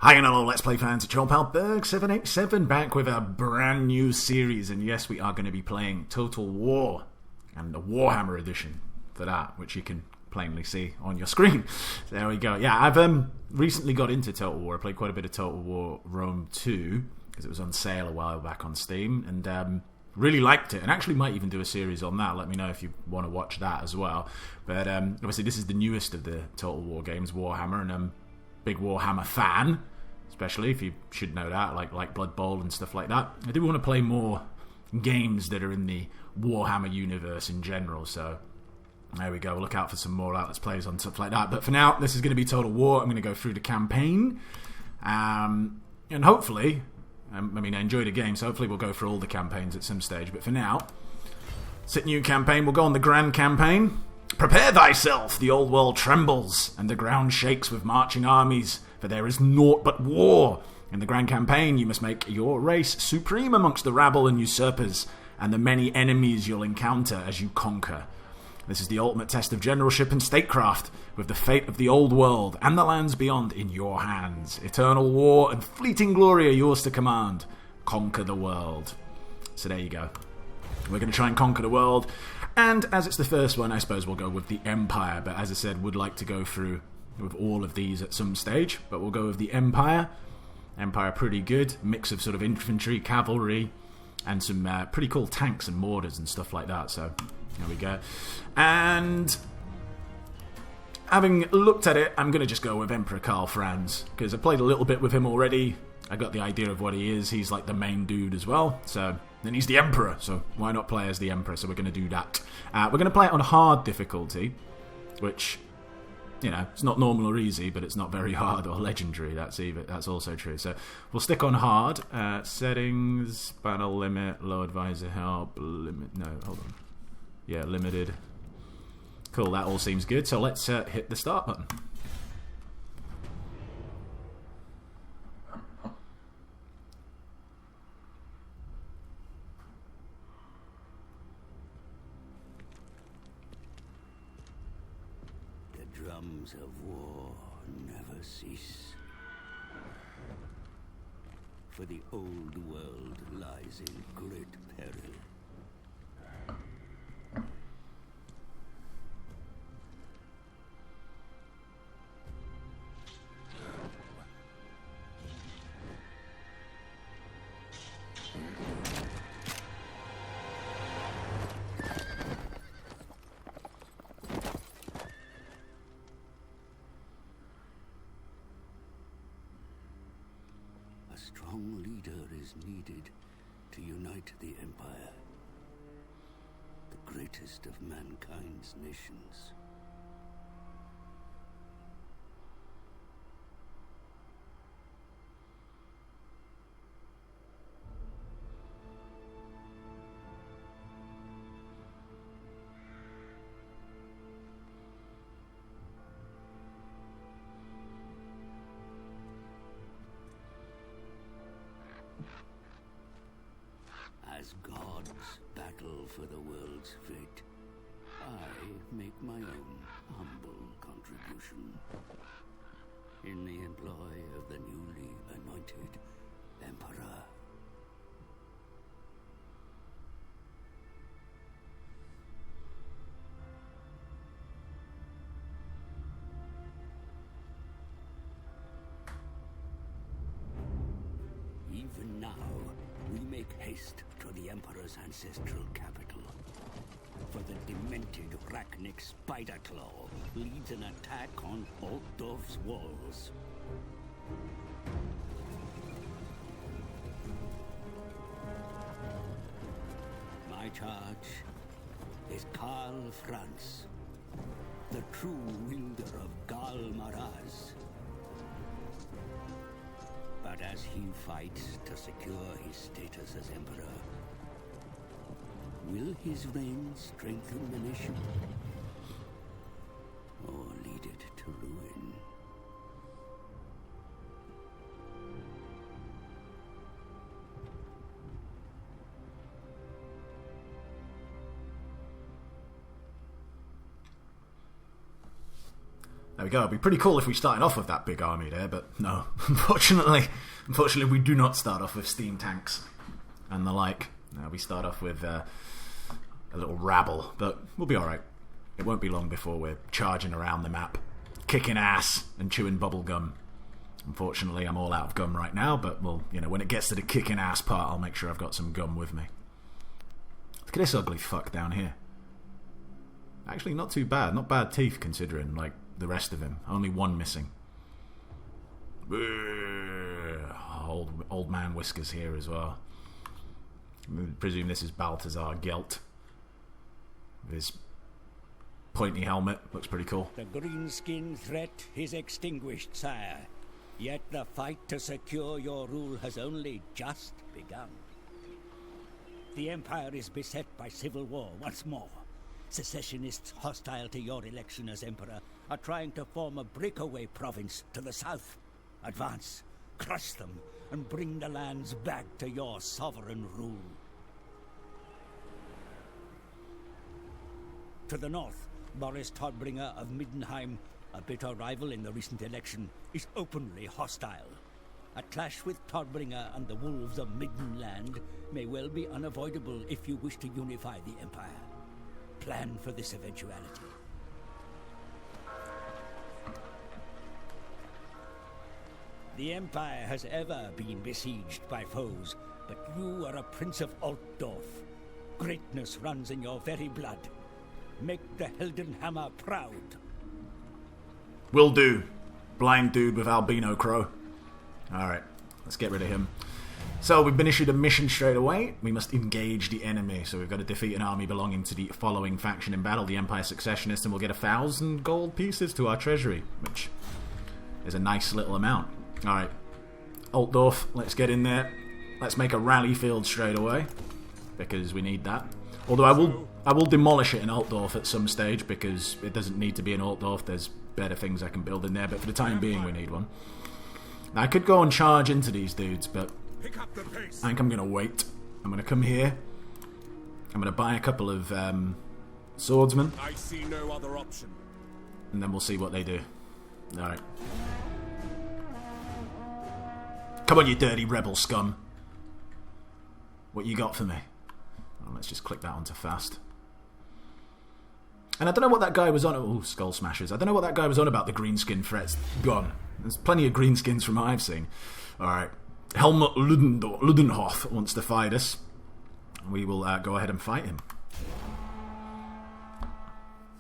Hi and hello, Let's Play fans. It's your pal Berg787 back with a brand new series. And yes, we are going to be playing Total War and the Warhammer edition for that, which you can plainly see on your screen. So there we go. Yeah, I've recently got into Total War. I played quite a bit of Total War Rome 2 because it was on sale a while back on Steam, and really liked it, and actually might even do a series on that. Let me know if you want to watch that as well. But obviously this is the newest of the Total War games, Warhammer, and I'm a big Warhammer fan, especially if you should know that, like Blood Bowl and stuff like that. I do want to play more games that are in the Warhammer universe in general, so there we go. We'll look out for some more Let's Plays on stuff like that. But for now, this is going to be Total War. I'm going to go through the campaign, and hopefully, I enjoyed the game, so hopefully we'll go through all the campaigns at some stage. But for now, set new campaign. We'll go on the Grand Campaign. Prepare thyself, the old world trembles, and the ground shakes with marching armies, for there is naught but war. In the Grand Campaign, you must make your race supreme amongst the rabble and usurpers, and the many enemies you'll encounter as you conquer. This is the ultimate test of generalship and statecraft, with the fate of the old world and the lands beyond in your hands. Eternal war and fleeting glory are yours to command. Conquer the world. So there you go. We're going to try and conquer the world, and as it's the first one, I suppose we'll go with the Empire, but as I said, would like to go through with all of these at some stage, but we'll go with the Empire. Empire pretty good, mix of sort of infantry, cavalry, and some pretty cool tanks and mortars and stuff like that, so there we go. And having looked at it, I'm going to just go with Emperor Karl Franz, because I played a little bit with him already. I got the idea of what he is. He's like the main dude as well, so then he's the Emperor, so why not play as the Emperor? So we're going to do that. We're going to play it on hard difficulty, which, you know, it's not normal or easy, but it's not very hard or legendary. That's also true. So we'll stick on hard. Settings, battle limit, low advisor help, limit. No, hold on. Yeah, limited. Cool, that all seems good. So let's hit the start button. The drums of war never cease, for the old world lies in great peril. A strong leader is needed to unite the Empire, the greatest of mankind's nations. As gods battle for the world's fate, I make my own humble contribution. In the employ of the newly anointed Emperor. Even now, we make haste to the Emperor's ancestral capital. For the demented Rachnic Spiderclaw leads an attack on Altdorf's walls. My charge is Karl Franz, the true wielder of Gal Maraz. But as he fights to secure his status as Emperor, will his reign strengthen the nation, or lead it to ruin? There we go. It'd be pretty cool if we started off with that big army there, but no. Unfortunately, we do not start off with steam tanks and the like. No, we start off with a little rabble, but we'll be alright. It won't be long before we're charging around the map, kicking ass and chewing bubble gum. Unfortunately, I'm all out of gum right now, but well, you know, when it gets to the kicking ass part, I'll make sure I've got some gum with me. Look at this ugly fuck down here. Actually, not too bad. Not bad teeth, considering, like, the rest of him. Only one missing. Old man whiskers here as well. I presume this is Balthazar Gelt. With his pointy helmet. Looks pretty cool. The greenskin threat is extinguished, sire. Yet the fight to secure your rule has only just begun. The Empire is beset by civil war once more. Secessionists hostile to your election as Emperor are trying to form a breakaway province to the south. Advance, crush them, and bring the lands back to your sovereign rule. To the north, Boris Todbringer of Middenheim, a bitter rival in the recent election, is openly hostile. A clash with Todbringer and the wolves of Middenland may well be unavoidable if you wish to unify the Empire. Plan for this eventuality. The Empire has ever been besieged by foes, but you are a prince of Altdorf. Greatness runs in your very blood. Make the Heldenhammer proud. Will do. Blind dude with albino crow. Alright, let's get rid of him. So, we've been issued a mission straight away. We must engage the enemy. So we've got to defeat an army belonging to the following faction in battle, the Empire Successionists, and we'll get 1,000 gold pieces to our treasury, which is a nice little amount. Alright, Altdorf, let's get in there. Let's make a rally field straight away, because we need that. Although I will demolish it in Altdorf at some stage, because it doesn't need to be in Altdorf. There's better things I can build in there, but for the time being we need one. Now, I could go and charge into these dudes, but I think I'm going to wait. I'm going to come here. I'm going to buy a couple of swordsmen. I see no other option. And then we'll see what they do. Alright. Come on, you dirty rebel scum. What you got for me? Oh, let's just click that onto fast. And I don't know what that guy was on. Oh, skull smashers. I don't know what that guy was on about the greenskin threats. Gone. There's plenty of greenskins from what I've seen. Alright. Helmut Ludenhoff wants to fight us. We will go ahead and fight him.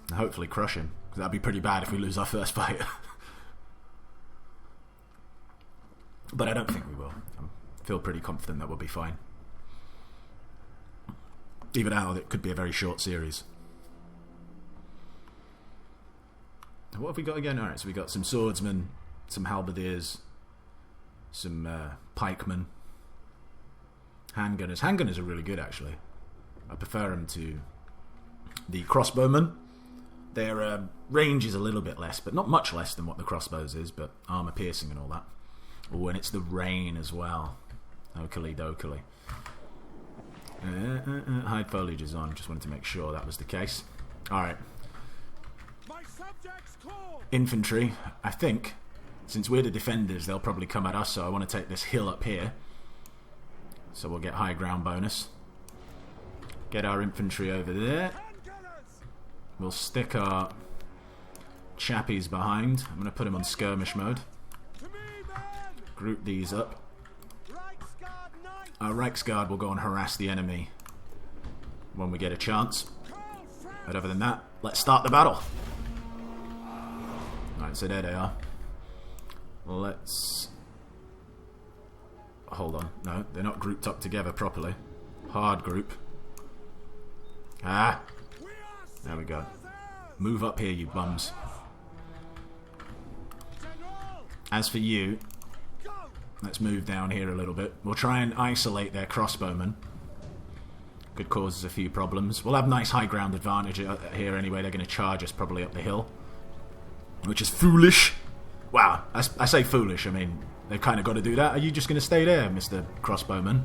And hopefully crush him. Because that'd be pretty bad if we lose our first fight. But I don't think we will. I feel pretty confident that we'll be fine. Even now, it could be a very short series. What have we got again? Alright, so we got some swordsmen, some halberdiers, some pikemen, handgunners. Handgunners are really good, actually. I prefer them to the crossbowmen. Their range is a little bit less, but not much less than what the crossbows is, but armor piercing and all that. Oh, and it's the rain as well. Oakley dokily. Hide foliage is on. Just wanted to make sure that was the case. Alright. Infantry, I think, since we're the defenders, they'll probably come at us, so I want to take this hill up here. So we'll get high ground bonus. Get our infantry over there. We'll stick our chappies behind. I'm going to put them on skirmish mode. Group these up. Our Reichsguard will go and harass the enemy when we get a chance. But other than that, let's start the battle. Alright, so there they are. Let's... Hold on. No, they're not grouped up together properly. Hard group. Ah! There we go. Move up here, you bums. As for you, let's move down here a little bit. We'll try and isolate their crossbowmen. Could cause us a few problems. We'll have nice high ground advantage here anyway. They're going to charge us probably up the hill. Which is foolish. Wow, I say foolish. I mean, they've kind of got to do that. Are you just going to stay there, Mr. Crossbowman?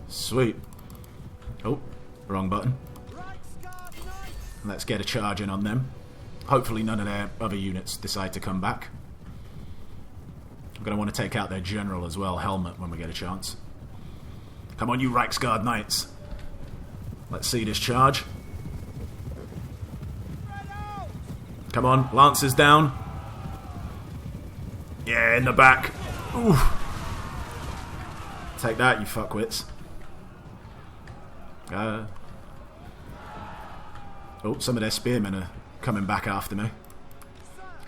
Sweet. Oh, wrong button. Let's get a charge in on them. Hopefully none of their other units decide to come back. I'm going to want to take out their general as well, Helmet, when we get a chance. Come on, you Reichsguard Knights. Let's see this charge. Come on, Lancers down. Yeah, in the back. Oof. Take that, you fuckwits. Oh, some of their spearmen are coming back after me.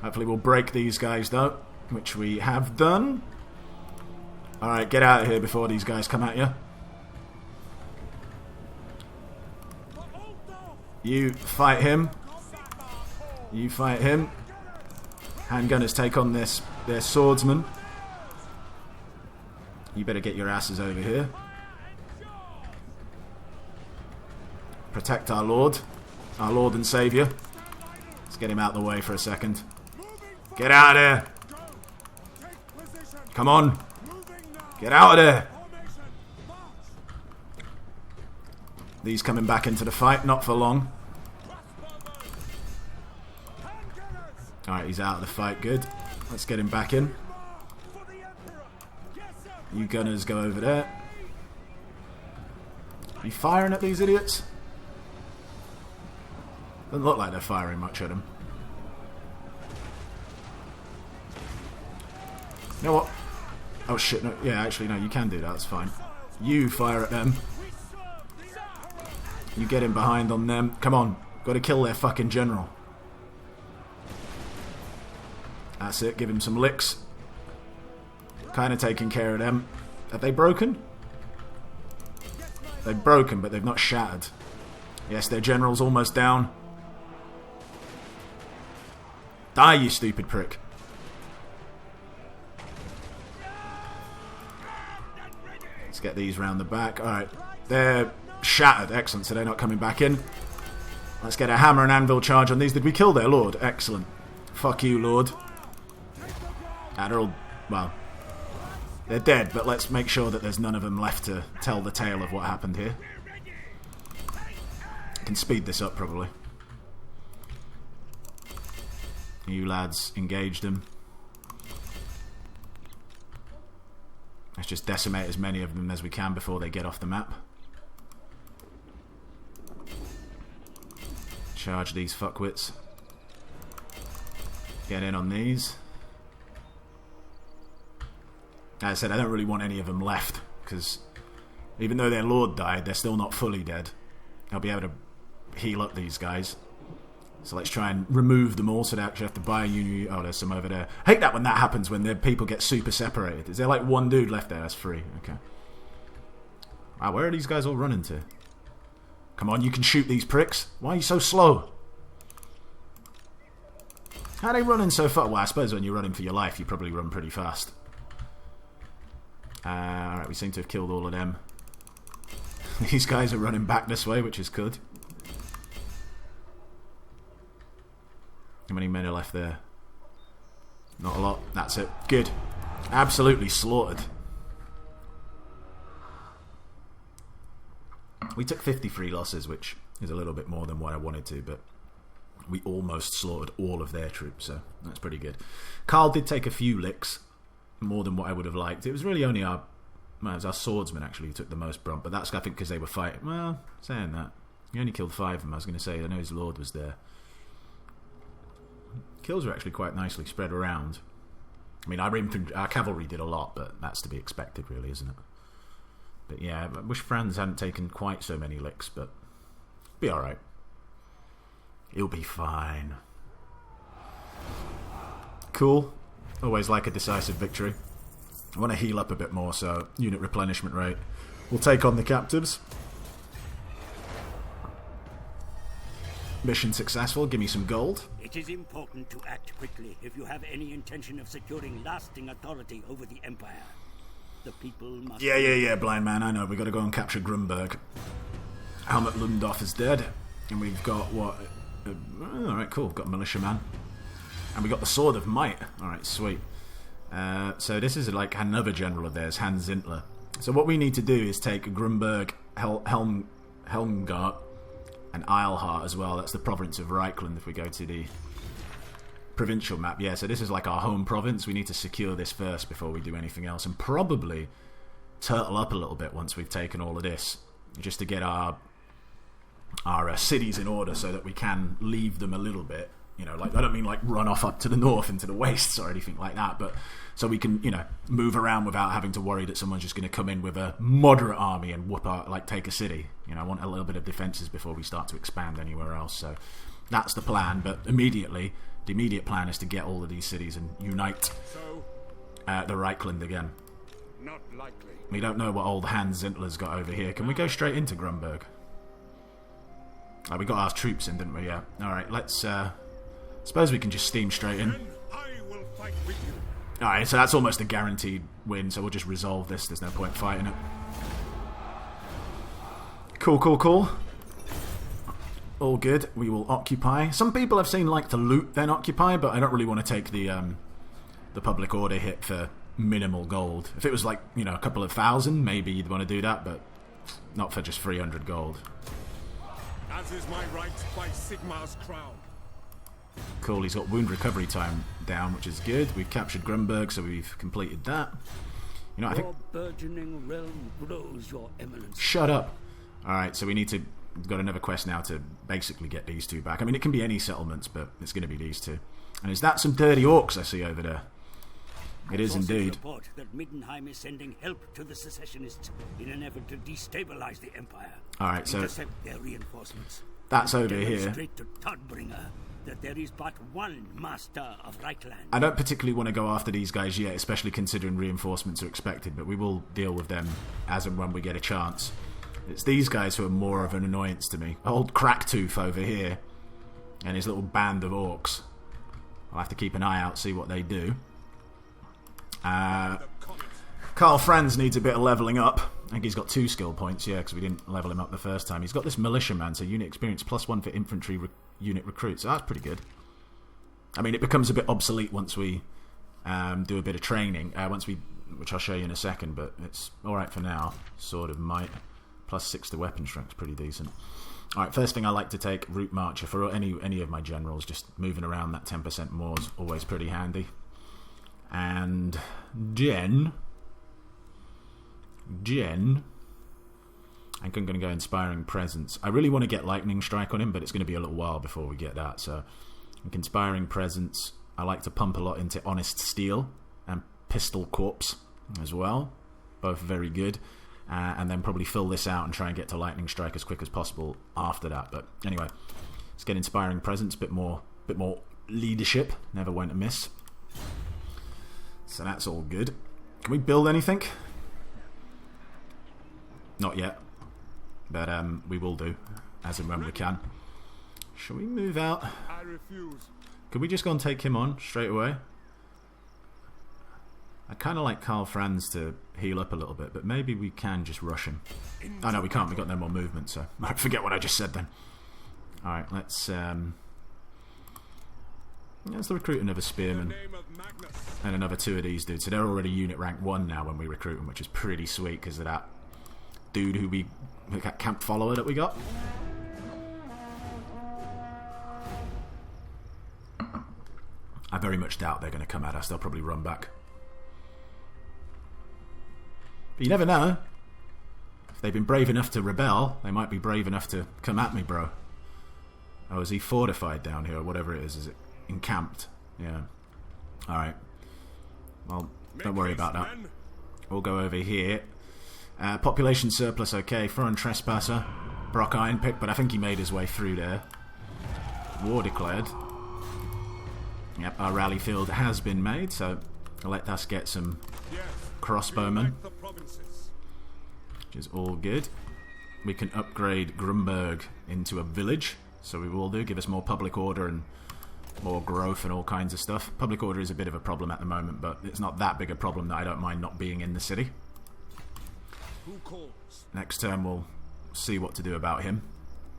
Hopefully we'll break these guys, though, which we have done. Alright, get out of here before these guys come at you. You fight him. You fight him. Handgunners take on their swordsmen. You better get your asses over here. Protect our Lord and Saviour. Let's get him out of the way for a second. Get out of there! Come on! Get out of there! These coming back into the fight, not for long. Alright, he's out of the fight, good. Let's get him back in. You gunners go over there. Are you firing at these idiots? Doesn't look like they're firing much at them. You know what? Oh shit, no, yeah, actually no, you can do that, that's fine. You fire at them. You get in behind on them. Come on, gotta kill their fucking general. That's it, give him some licks. Kind of taking care of them. Have they broken? They've broken, but they've not shattered. Yes, their general's almost down. Die, you stupid prick. Let's get these round the back. Alright, they're shattered. Excellent, so they're not coming back in. Let's get a hammer and anvil charge on these. Did we kill their lord? Excellent. Fuck you, lord. They're all, well, they're dead, but let's make sure that there's none of them left to tell the tale of what happened here. I can speed this up, probably. You lads, engage them. Let's just decimate as many of them as we can before they get off the map. Charge these fuckwits. Get in on these. As I said, I don't really want any of them left, because even though their lord died, they're still not fully dead. I'll be able to heal up these guys. So let's try and remove them all so they actually have to buy a unit. Oh, there's some over there. I hate that when that happens, when the people get super separated. Is there like one dude left there? That's free. Okay. Wow, where are these guys all running to? Come on, you can shoot these pricks. Why are you so slow? How are they running so far? Well, I suppose when you're running for your life, you probably run pretty fast. Alright, we seem to have killed all of them. These guys are running back this way, which is good. How many men are left there? Not a lot. That's it. Good. Absolutely slaughtered. We took 53 losses, which is a little bit more than what I wanted to, but we almost slaughtered all of their troops, so that's pretty good. Karl did take a few licks. More than what I would have liked. It was really only our... Well, it was our swordsmen, actually, who took the most brunt. But that's, I think, because they were fighting... Well, saying that. He only killed 5 of them. I was going to say, I know his lord was there. Kills were actually quite nicely spread around. I mean, our cavalry did a lot, but that's to be expected, really, isn't it? But yeah, I wish Franz hadn't taken quite so many licks, but... Be alright. He'll be fine. Cool. Always like a decisive victory. I want to heal up a bit more, so unit replenishment rate. We'll take on the captives. Mission successful. Give me some gold. It is important to act quickly if you have any intention of securing lasting authority over the Empire. The people must... Yeah, blind man, I know. We've got to go and capture Grunburg. Helmut Lundorf is dead. And we've got, what... Alright, cool. We've got a militiaman. And we got the Sword of Might. Alright, sweet. So this is like another general of theirs, Hans Zintler. So what we need to do is take Grunburg, Helmgart, and Eilhart as well. That's the province of Reichland if we go to the provincial map, yeah. So this is like our home province. We need to secure this first before we do anything else, and probably turtle up a little bit once we've taken all of this, just to get our cities in order so that we can leave them a little bit. You know, like, I don't mean like run off up to the north into the wastes or anything like that, but so we can, you know, move around without having to worry that someone's just going to come in with a moderate army and take a city. You know, I want a little bit of defences before we start to expand anywhere else. So that's the plan. But the immediate plan is to get all of these cities and unite the Reichland again. Not likely. We don't know what old Hans Zintler's got over here. Can we go straight into Grunburg? Oh, we got our troops in, didn't we? Yeah. All right, let's. Suppose we can just steam straight in. I will fight with you. Alright, so that's almost a guaranteed win, so we'll just resolve this. There's no point fighting it. Cool. All good. We will occupy. Some people I've seen like to loot then occupy, but I don't really want to take the public order hit for minimal gold. If it was like, you know, a couple of thousand, maybe you'd want to do that, but not for just 300 gold. As is my right by Sigmar's crown. Cool, he's got wound recovery time down, which is good. We've captured Grunburg, so we've completed that. You know, I think... Your burgeoning realm grows, Your Eminence. Shut up! Alright, so we've got another quest now to basically get these two back. I mean, it can be any settlements, but it's going to be these two. And is that some dirty orcs I see over there? It is indeed. Report that Middenheim is sending help to the secessionists in an effort to destabilize the Empire. Alright, so... intercept their reinforcements. That's over here. Demonstrate to Todbringer that there is but one master of Reichland. I don't particularly want to go after these guys yet, especially considering reinforcements are expected, but we will deal with them as and when we get a chance. It's these guys who are more of an annoyance to me. Old Cracktooth over here and his little band of orcs. I'll have to keep an eye out, see what they do. Karl Franz needs a bit of leveling up. I think he's got 2 skill points, yeah, because we didn't level him up the first time. He's got this militiaman, so unit experience +1 for infantry unit recruits, so that's pretty good. I mean, it becomes a bit obsolete once we do a bit of training, which I'll show you in a second, but it's alright for now. Sort of might. +6 to weapon strength's pretty decent. Alright, first thing I like to take, Route Marcher. For any of my generals, just moving around that 10% more is always pretty handy. And Jen, I'm going to go Inspiring Presence. I really want to get Lightning Strike on him, but it's going to be a little while before we get that. So, Inspiring Presence. I like to pump a lot into Honest Steel and Pistol Corpse as well. Both very good. And then probably fill this out and try and get to Lightning Strike as quick as possible after that. But anyway, let's get Inspiring Presence. Bit more leadership. Never went amiss. So that's all good. Can we build anything? Not yet. But we will do, as and when we can. Shall we move out? I refuse. Could we just go and take him on straight away? I'd kind of like Karl Franz to heal up a little bit, but maybe we can just rush him. Oh no, we can't. We've got no more movement, so I forget what I just said then. Alright, let's recruit another spearman and another 2 of these dudes. So they're already unit rank 1 now when we recruit them, which is pretty sweet because of that dude that camp follower that we got. I very much doubt they're going to come at us. They'll probably run back. But you never know. If they've been brave enough to rebel, they might be brave enough to come at me, bro. Oh, is he fortified down here or whatever it is? Is it encamped? Yeah. Alright. Well, don't worry about that. We'll go over here. Population surplus, okay. Foreign trespasser. Brock Ironpick, but I think he made his way through there. War declared. Yep, our rally field has been made, so let us get some crossbowmen. Which is all good. We can upgrade Grunburg into a village, so we will do. Give us more public order and more growth and all kinds of stuff. Public order is a bit of a problem at the moment, but it's not that big a problem that I don't mind not being in the city. Who calls? Next turn we'll see what to do about him.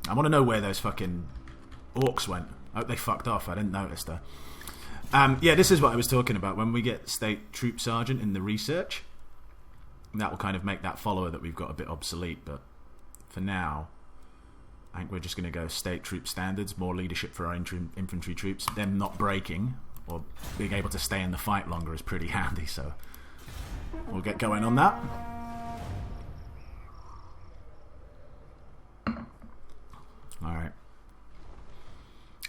I want to know where those fucking orcs went. I hope they fucked off. I didn't notice that. Yeah, this is what I was talking about. When we get State Troop Sergeant in the research, that will kind of make that follower that we've got a bit obsolete, but for now I think we're just going to go State Troop Standards, more leadership for our infantry troops, them not breaking, or being able to stay in the fight longer is pretty handy, so we'll get going on that. Alright.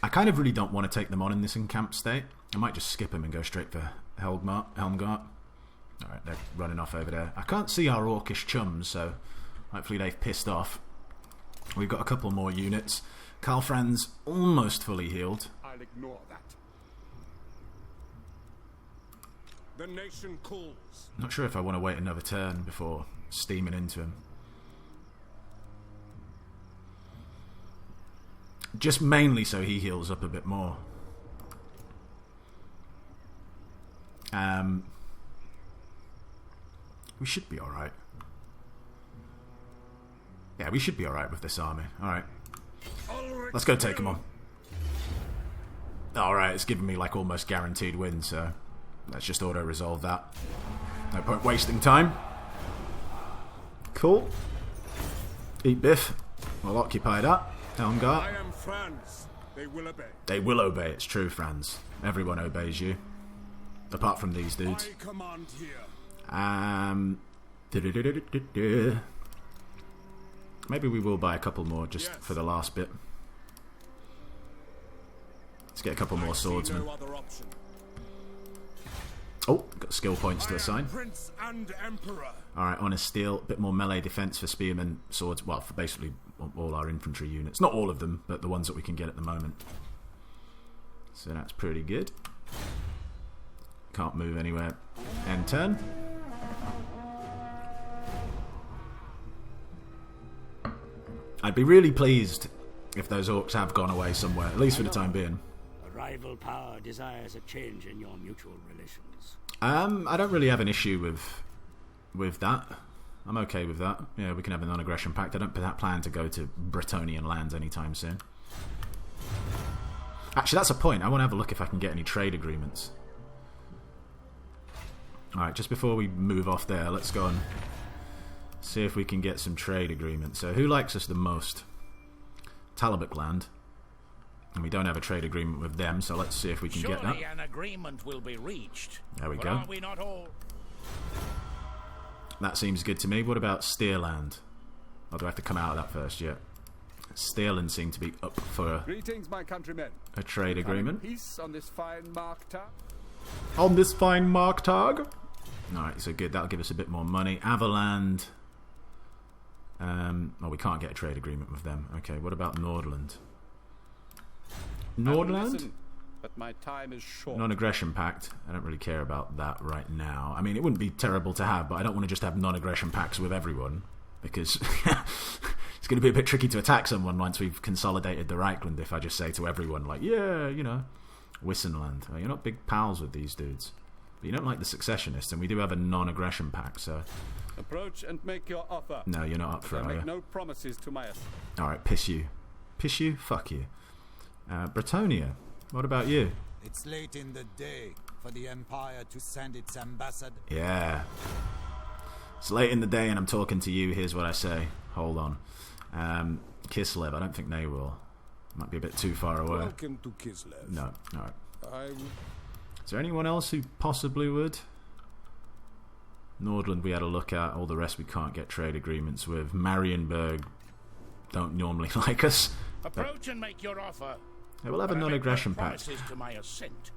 I kind of really don't want to take them on in this encamped state. I might just skip them and go straight for Helmgart. Alright, they're running off over there. I can't see our orcish chums, so hopefully they've pissed off. We've got a couple more units. Karl Franz almost fully healed. I'll ignore that. The nation calls. Not sure if I want to wait another turn before steaming into him. Just mainly so he heals up a bit more. We should be alright. Yeah, we should be alright with this army. Alright. Let's go take him on. Alright, it's giving me like almost guaranteed win, so let's just auto-resolve that. No point wasting time. Cool. Eat Biff. We'll occupy that. Helmgart. I am Franz. They will obey. They will obey, it's true, Franz. Everyone obeys you. Apart from these dudes. I command here. Maybe we will buy a couple more just for the last bit. Let's get a couple more swordsmen. Oh, got skill points to assign. Prince and Emperor. Alright, honest steel, a bit more melee defense for spearmen, swords, well, for basically all our infantry units. Not all of them, but the ones that we can get at the moment. So that's pretty good. Can't move anywhere. End turn. I'd be really pleased if those orcs have gone away somewhere, at least for the time being. A rival power desires a change in your mutual relations. I don't really have an issue with that. I'm okay with that. Yeah, we can have a non-aggression pact. I don't plan to go to Bretonnian lands anytime soon. Actually, that's a point. I want to have a look if I can get any trade agreements. Alright, just before we move off there, let's go and see if we can get some trade agreements. So, who likes us the most? Talabot land. And we don't have a trade agreement with them, so let's see if we can get that. Surely an agreement will be reached. There we go. Aren't we not all? That seems good to me. What about Steerland? Or do I have to come out of that first yet? Steerland seem to be up for Greetings, my countrymen. A trade agreement. Peace on this fine Marktag. On this fine Marktag. Alright, so good. That'll give us a bit more money. Avaland. Well, we can't get a trade agreement with them. Okay, what about Nordland? Nordland? But my time is short. Non-aggression pact. I don't really care about that right now. I mean, it wouldn't be terrible to have, but I don't want to just have non-aggression pacts with everyone, because it's going to be a bit tricky to attack someone once we've consolidated the Reichland if I just say to everyone, like, yeah, you know, Wissenland. Well, you're not big pals with these dudes. But you don't like the successionists, and we do have a non-aggression pact, so... Approach and make your offer. No, you're not up for it, I are make you? no promises to my... Alright, piss you. Piss you? Fuck you. Bretonnia. What about you? It's late in the day for the Empire to send its ambassador. Yeah. It's late in the day and I'm talking to you. Here's what I say. Hold on. Kislev, I don't think they will. Might be a bit too far away. Welcome to Kislev. No, alright. Is there anyone else who possibly would? Nordland we had a look at. All the rest we can't get trade agreements with. Marienburg don't normally like us. Approach and make your offer. Yeah, we'll have a non-aggression pact. To my assent.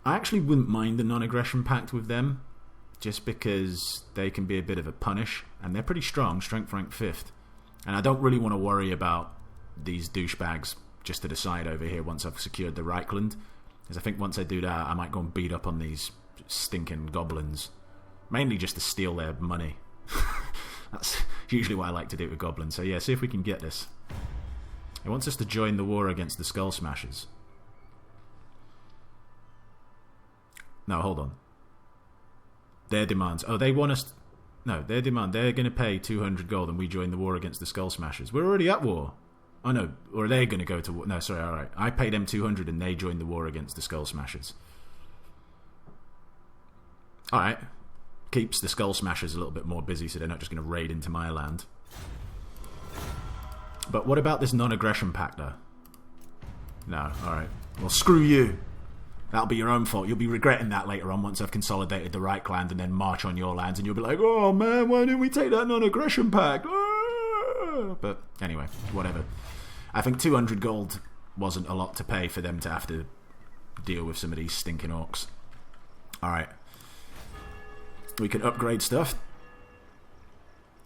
I actually wouldn't mind the non-aggression pact with them, just because they can be a bit of a punish, and they're pretty strong, strength rank 5th. And I don't really want to worry about these douchebags just to decide over here once I've secured the Reichland, because I think once I do that, I might go and beat up on these stinking goblins, mainly just to steal their money. That's usually what I like to do with goblins. So yeah, see if we can get this. He wants us to join the war against the Skull Smashers. No, hold on. Their demands. Oh, they want us... No, their demand. They're going to pay 200 gold and we join the war against the Skull Smashers. We're already at war. Oh, no. Or are they going to go to war? No, sorry, alright. I pay them 200 and they join the war against the Skull Smashers. Alright. Keeps the Skull Smashers a little bit more busy so they're not just going to raid into my land. But what about this non-aggression pact, though? No, alright. Well, screw you. That'll be your own fault. You'll be regretting that later on once I've consolidated the Reich land and then march on your lands, and you'll be like, oh man, why didn't we take that non-aggression pact? Ah! But anyway, whatever. I think 200 gold wasn't a lot to pay for them to have to deal with some of these stinking orcs. Alright. We can upgrade stuff.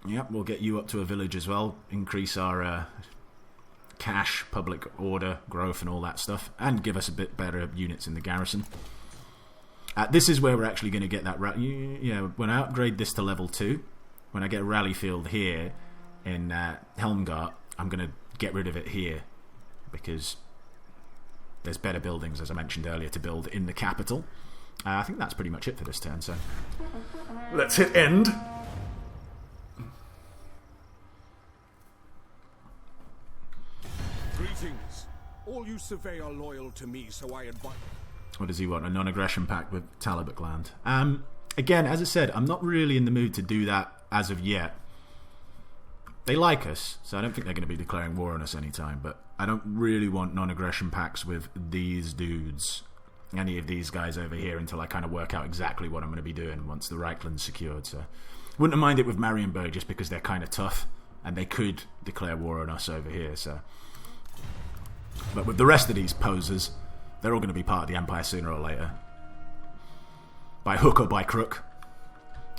Yep, we'll get you up to a village as well. Increase our cash, public order, growth and all that stuff. And give us a bit better units in the garrison. This is where we're actually going to get that... when I upgrade this to level 2, when I get a rally field here in Helmgart, I'm going to get rid of it here. Because there's better buildings, as I mentioned earlier, to build in the capital. I think that's pretty much it for this turn, so... Let's hit end. Greetings. All you survey are loyal to me, so I advise... What does he want? A non-aggression pact with Talbot land. Again, as I said, I'm not really in the mood to do that as of yet. They like us, so I don't think they're going to be declaring war on us anytime, but I don't really want non-aggression pacts with these dudes, any of these guys over here, until I kind of work out exactly what I'm going to be doing once the Reichland's secured. So wouldn't mind it with Marienburg just because they're kind of tough and they could declare war on us over here. So, but with the rest of these posers, they're all going to be part of the Empire sooner or later, by hook or by crook,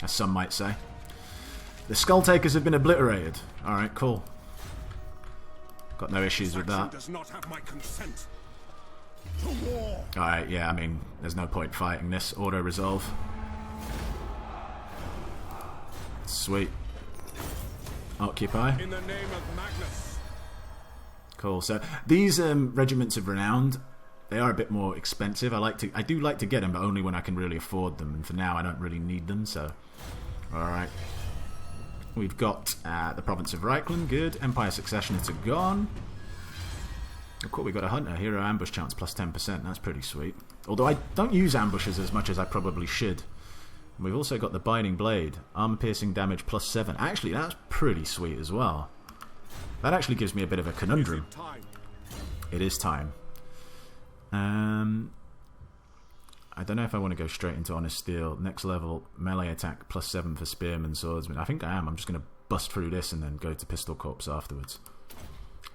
as some might say. The Skull Takers have been obliterated. Alright, cool. Got no issues with that. Does not have my consent. To war. Alright, yeah, I mean, there's no point fighting this. Auto-resolve. Sweet. Occupy. In the name of Magnus. Cool, so these regiments of renowned, they are a bit more expensive. I do like to get them, but only when I can really afford them, and for now I don't really need them, so... Alright. We've got the province of Reichland, good. Empire Successionists are gone. Oh, cool, we've got a Hunter. Hero ambush chance plus 10%. That's pretty sweet. Although I don't use ambushes as much as I probably should. And we've also got the Binding Blade. Armor piercing damage plus 7. Actually, that's pretty sweet as well. That actually gives me a bit of a conundrum. It is time. I don't know if I want to go straight into Honest Steel. Next level, melee attack plus 7 for Spearman, Swordsman. I think I am. I'm just going to bust through this and then go to Pistol Corps afterwards.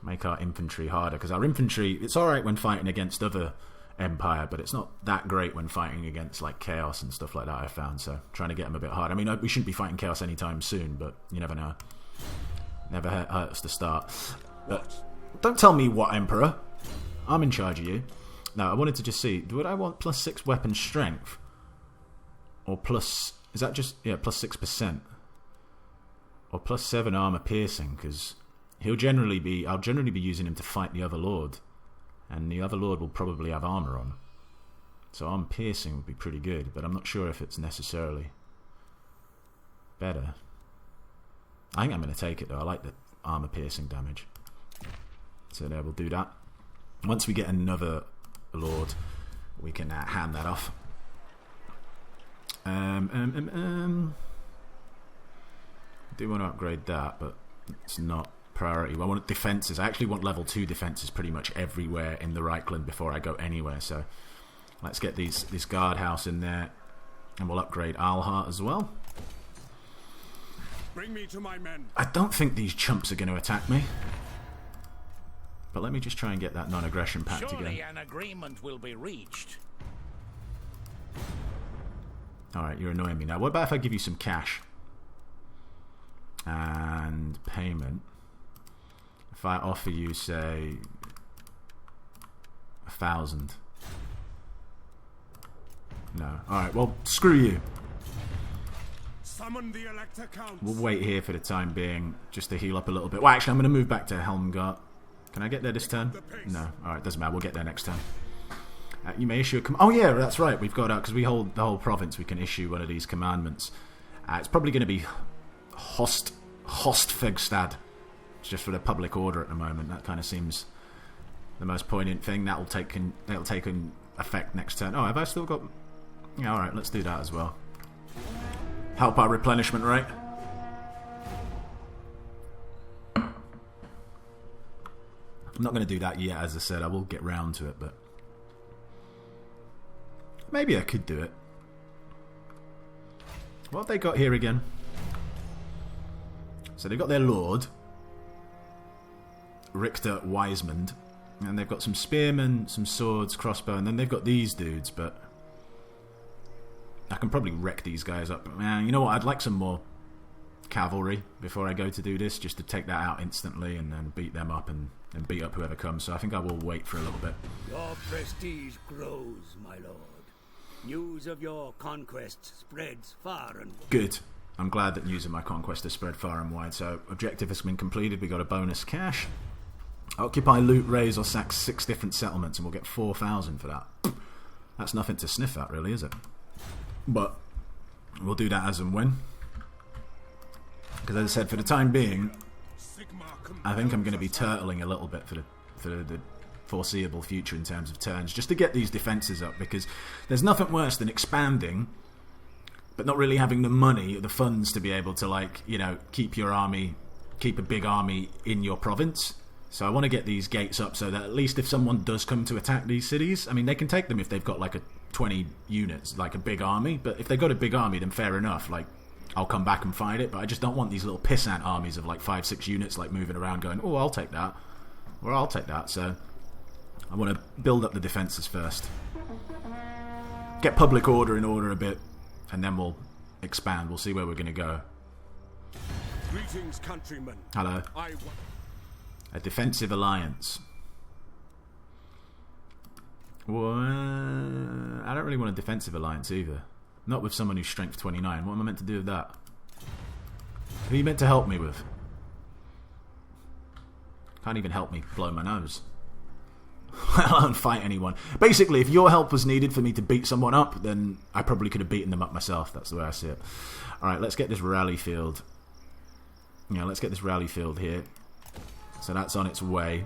Make our infantry harder, because our infantry, it's alright when fighting against other Empire, but it's not that great when fighting against like Chaos and stuff like that, I found. So trying to get them a bit harder. I mean, we shouldn't be fighting Chaos anytime soon, but you never know. Never hurts to start. But don't tell me what, Emperor. I'm in charge of you. Now, I wanted to just see, would I want plus 6 weapon strength? Or plus, is that just, yeah, plus 6%? Or plus 7 armor piercing, because I'll generally be using him to fight the Overlord. And the Overlord will probably have armor on. So armor piercing would be pretty good, but I'm not sure if it's necessarily better. I think I'm going to take it though, I like the armor piercing damage. So there, we'll do that. Once we get another Lord, we can hand that off. I do want to upgrade that, but it's not priority. I want defenses. I actually want level 2 defenses pretty much everywhere in the Reichland before I go anywhere. So let's get this guardhouse in there, and we'll upgrade Alhart as well. Bring me to my men. I don't think these chumps are going to attack me. But let me just try and get that non-aggression pact Surely again. an agreement will be reached. Alright, you're annoying me now. What about if I give you some cash? And payment. If I offer you, say, 1,000. No. Alright, well, screw you. Summon the Elector Counts. We'll wait here for the time being, just to heal up a little bit. Well, actually, I'm going to move back to Helmgart. Can I get there this turn? No. Alright, doesn't matter. We'll get there next turn. You may issue a oh yeah, that's right. We've got, because we hold the whole province, we can issue one of these commandments. It's probably going to be Hostfegstad. It's just for the public order at the moment. That kind of seems the most poignant thing. That'll take in effect next turn. Oh, have I still got... Yeah, alright, let's do that as well. Help our replenishment rate. I'm not going to do that yet, as I said. I will get round to it, but... Maybe I could do it. What have they got here again? So they've got their lord, Richter Wisemond, and they've got some spearmen, some swords, crossbow, and then they've got these dudes, but I can probably wreck these guys up. Man, you know what? I'd like some more cavalry before I go to do this, just to take that out instantly and then beat them up and beat up whoever comes. So I think I will wait for a little bit. Your prestige grows, my lord. News of your conquests spreads far and wide. Good. I'm glad that news of my conquest has spread far and wide. So objective has been completed. We got a bonus cash. Occupy, loot, raise, or sack 6 different settlements, and we'll get 4,000 for that. That's nothing to sniff at, really, is it? But we'll do that as and when. Because as I said, for the time being, I think I'm going to be turtling a little bit for the foreseeable future in terms of turns, just to get these defences up, because there's nothing worse than expanding but not really having the money, the funds to be able to, like, you know, keep a big army in your province. So I want to get these gates up so that at least if someone does come to attack these cities, I mean, they can take them if they've got like a 20 units, like a big army, but if they've got a big army, then fair enough, like, I'll come back and fight it, but I just don't want these little pissant armies of like 5-6 units like moving around going, oh, I'll take that, or I'll take that. So I want to build up the defences first, get public order in order a bit, and then we'll expand. We'll see where we're going to go. Greetings, countrymen. Hello. A defensive alliance. Well, I don't really want a defensive alliance either. Not with someone who's strength 29. What am I meant to do with that? Who are you meant to help me with? Can't even help me blow my nose. I don't fight anyone. Basically, if your help was needed for me to beat someone up, then I probably could have beaten them up myself. That's the way I see it. Alright, let's get this rally field. Yeah, let's get this rally field here. So that's on its way.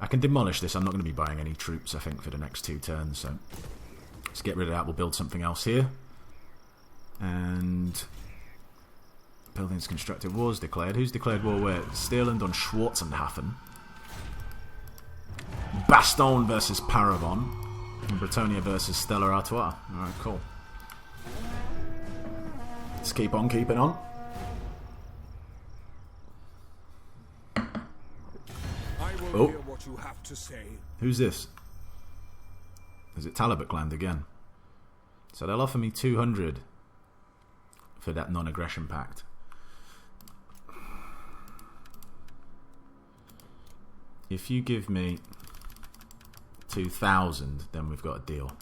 I can demolish this. I'm not going to be buying any troops, I think, for the next 2 turns. So let's get rid of that. We'll build something else here. And buildings constructed. Wars declared. Who's declared war where? Steerland on Schwarzenhafen. Bastogne versus Paravon. And Bretonia versus Stella Artois. Alright, cool. Let's keep on keeping on. Oh. Hear what you have to say. Who's this? Is it Talbot Land again? So they'll offer me 200 for that non-aggression pact. If you give me 2,000, then we've got a deal.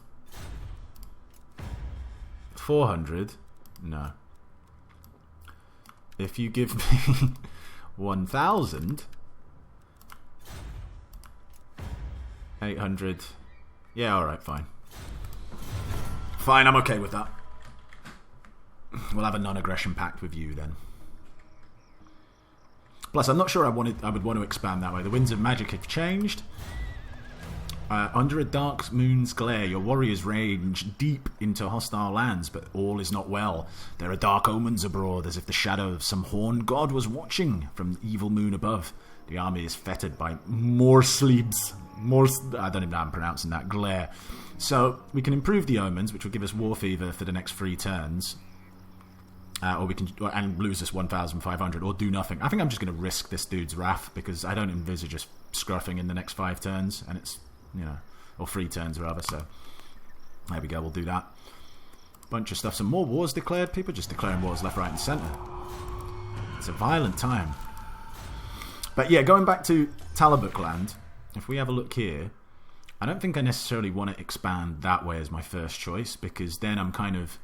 400? No. If you give me 1,000... 800. Yeah, alright, fine. Fine, I'm okay with that. We'll have a non-aggression pact with you then. Plus, I'm not sure I would want to expand that way. The winds of magic have changed. Under a dark moon's glare, your warriors range deep into hostile lands, but all is not well. There are dark omens abroad, as if the shadow of some horned god was watching from the evil moon above. The army is fettered by Morsleebs. I don't even know how I'm pronouncing that. Glare. So we can improve the omens, which will give us war fever for the next 3 turns. Or we can and lose us 1,500, or do nothing. I think I'm just going to risk this dude's wrath, because I don't envisage us scruffing in the next 5 turns, and it's, you know, or 3 turns rather. So there we go. We'll do that. Bunch of stuff. Some more wars declared. People just declaring wars left, right, and centre. It's a violent time. But yeah, going back to Talbot Land, if we have a look here, I don't think I necessarily want to expand that way as my first choice, because then I'm kind of,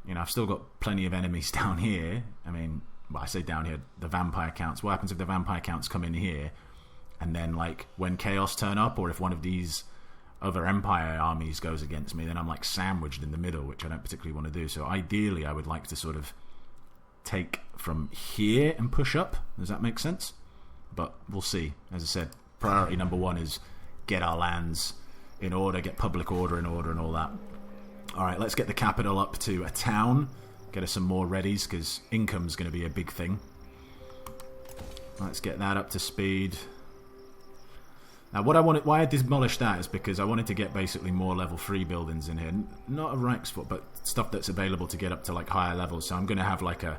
you know, I've still got plenty of enemies down here. I mean, well, I say down here, the vampire counts. What happens if the vampire counts come in here, and then, like, when chaos turn up, or if one of these other empire armies goes against me, then I'm, like, sandwiched in the middle, which I don't particularly want to do. So ideally, I would like to sort of take from here and push up. Does that make sense? But we'll see. As I said, priority number 1 is get our lands in order, get public order in order and all that. Alright, let's get the capital up to a town. Get us some more readies, because income's going to be a big thing. Let's get that up to speed. Now, why I demolished that is because I wanted to get basically more level 3 buildings in here. Not a Reichsfort, but stuff that's available to get up to like higher levels. So I'm going to have like a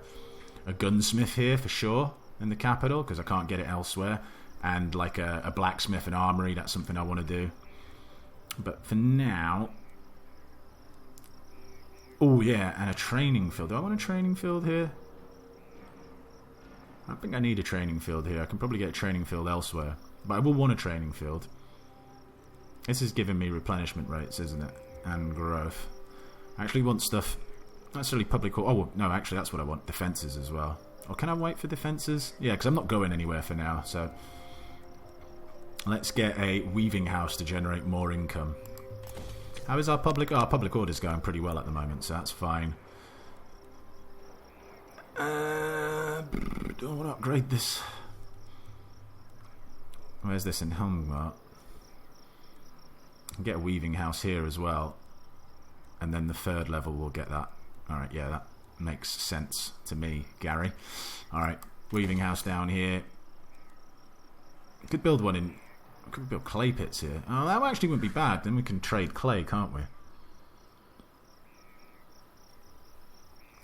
gunsmith here for sure in the capital, because I can't get it elsewhere. And like a blacksmith and armory, that's something I want to do. But for now... Oh yeah, and a training field. Do I want a training field here? I don't think I need a training field here. I can probably get a training field elsewhere. But I will want a training field. This is giving me replenishment rates, isn't it? And growth. I actually want stuff... Not necessarily public... Oh, no, actually that's what I want. Defences as well. Or can I wait for defences? Yeah, because I'm not going anywhere for now, so... Let's get a weaving house to generate more income. How is our public... Oh, our public order's going pretty well at the moment, so that's fine. Do I want to upgrade this? Where's this in Helmgart? I can get a weaving house here as well. And then the third level will get that. Alright, yeah, that makes sense to me, Gary. Alright, weaving house down here. Could build one in... Could build clay pits here. Oh, that actually wouldn't be bad. Then we can trade clay, can't we?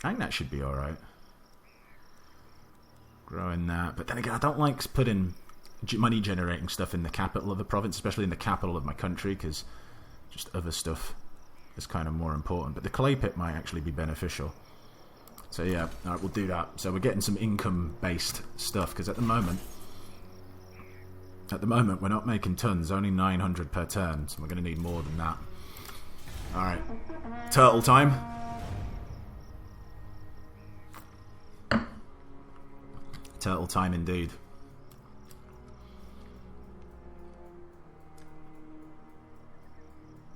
I think that should be alright. Growing that. But then again, I don't like putting money generating stuff in the capital of the province, especially in the capital of my country, because just other stuff is kind of more important. But the clay pit might actually be beneficial. So yeah, alright, we'll do that. So we're getting some income based stuff, because at the moment we're not making tons, only 900 per turn, so we're going to need more than that. Alright, turtle time. Turtle time indeed.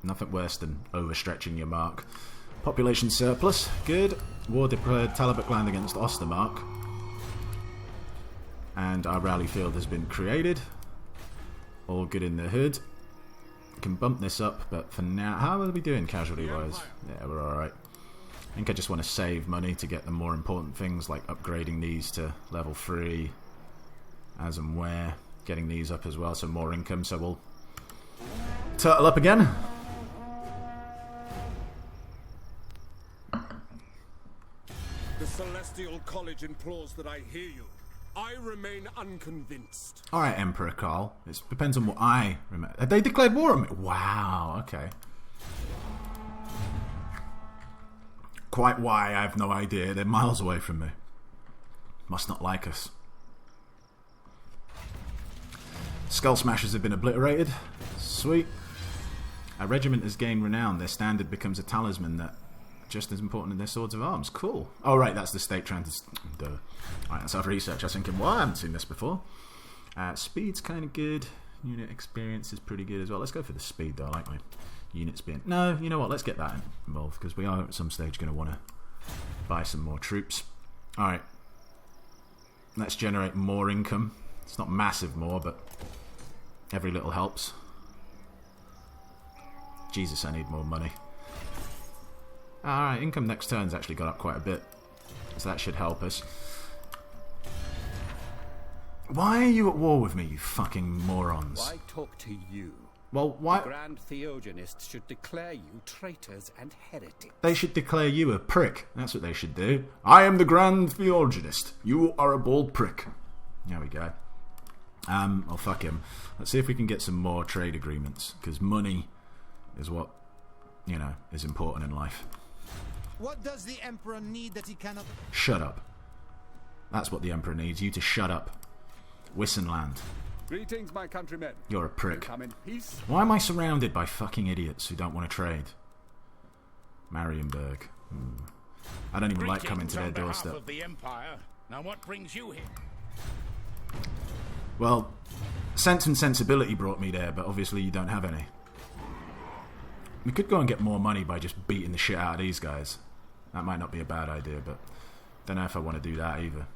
Nothing worse than overstretching your mark. Population surplus, good. War declared Talbot land against Ostermark. And our rally field has been created. All good in the hood. Can bump this up, but for now... How are we doing casualty-wise? Yeah, we're alright. I think I just want to save money to get the more important things, like upgrading these to level 3 as and where. Getting these up as well, so more income, so we'll turtle up again. The Celestial College implores that I hear you. I remain unconvinced. Alright, Emperor Karl. It depends on what I remember. Have they declared war on me? Wow, okay. Quite why, I have no idea. They're miles away from me. Must not like us. Skull Smashers have been obliterated. Sweet. A regiment has gained renown. Their standard becomes a talisman that just as important as their swords of arms. Cool. Oh, right, that's the state trying to... Duh. Alright, let's have research. I was thinking, well, I haven't seen this before. Speed's kind of good. Unit experience is pretty good as well. Let's go for the speed, though. I like my units being... No, you know what? Let's get that involved, because we are at some stage going to want to buy some more troops. Alright. Let's generate more income. It's not massive more, but every little helps. Jesus, I need more money. Alright, income next turn's actually got up quite a bit. So that should help us. Why are you at war with me, you fucking morons? Why talk to you? Well, why... The Grand Theogonists should declare you traitors and heretics. They should declare you a prick. That's what they should do. I am the Grand Theogonist. You are a bald prick. There we go. Well, fuck him. Let's see if we can get some more trade agreements, because money is what, you know, is important in life. What does the Emperor need that he cannot... Shut up. That's what the Emperor needs. You to shut up. Wissenland. Greetings, my countrymen. You're a prick. Come in peace. Why am I surrounded by fucking idiots who don't want to trade? Marienburg. I don't even like coming to their doorstep. Of the Empire. Now what brings you here? Well, Sense and Sensibility brought me there, but obviously you don't have any. We could go and get more money by just beating the shit out of these guys. That might not be a bad idea, but don't know if I want to do that either.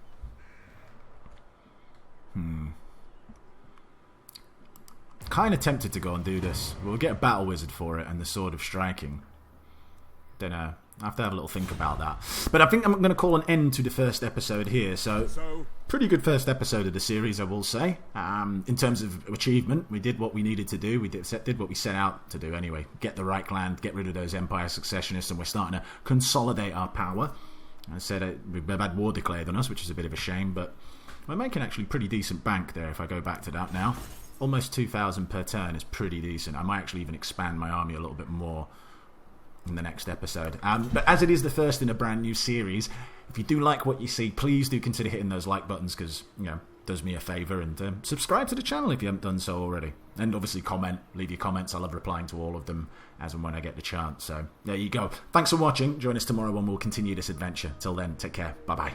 Kind of tempted to go and do this. We'll get a Battle Wizard for it and the Sword of Striking. Don't know. I have to have a little think about that. But I think I'm going to call an end to the first episode here. So pretty good first episode of the series, I will say. In terms of achievement, we did what we needed to do. We did what we set out to do anyway. Get the right land, get rid of those Empire successionists, and we're starting to consolidate our power. I said we've had war declared on us, which is a bit of a shame, but we're making actually pretty decent bank there if I go back to that now. Almost 2,000 per turn is pretty decent. I might actually even expand my army a little bit more in the next episode. But as it is the first in a brand new series, if you do like what you see, please do consider hitting those like buttons, because, you know, it does me a favour, and subscribe to the channel if you haven't done so already. And obviously leave your comments. I love replying to all of them as and when I get the chance. So there you go. Thanks for watching. Join us tomorrow when we'll continue this adventure. Till then, take care. Bye bye.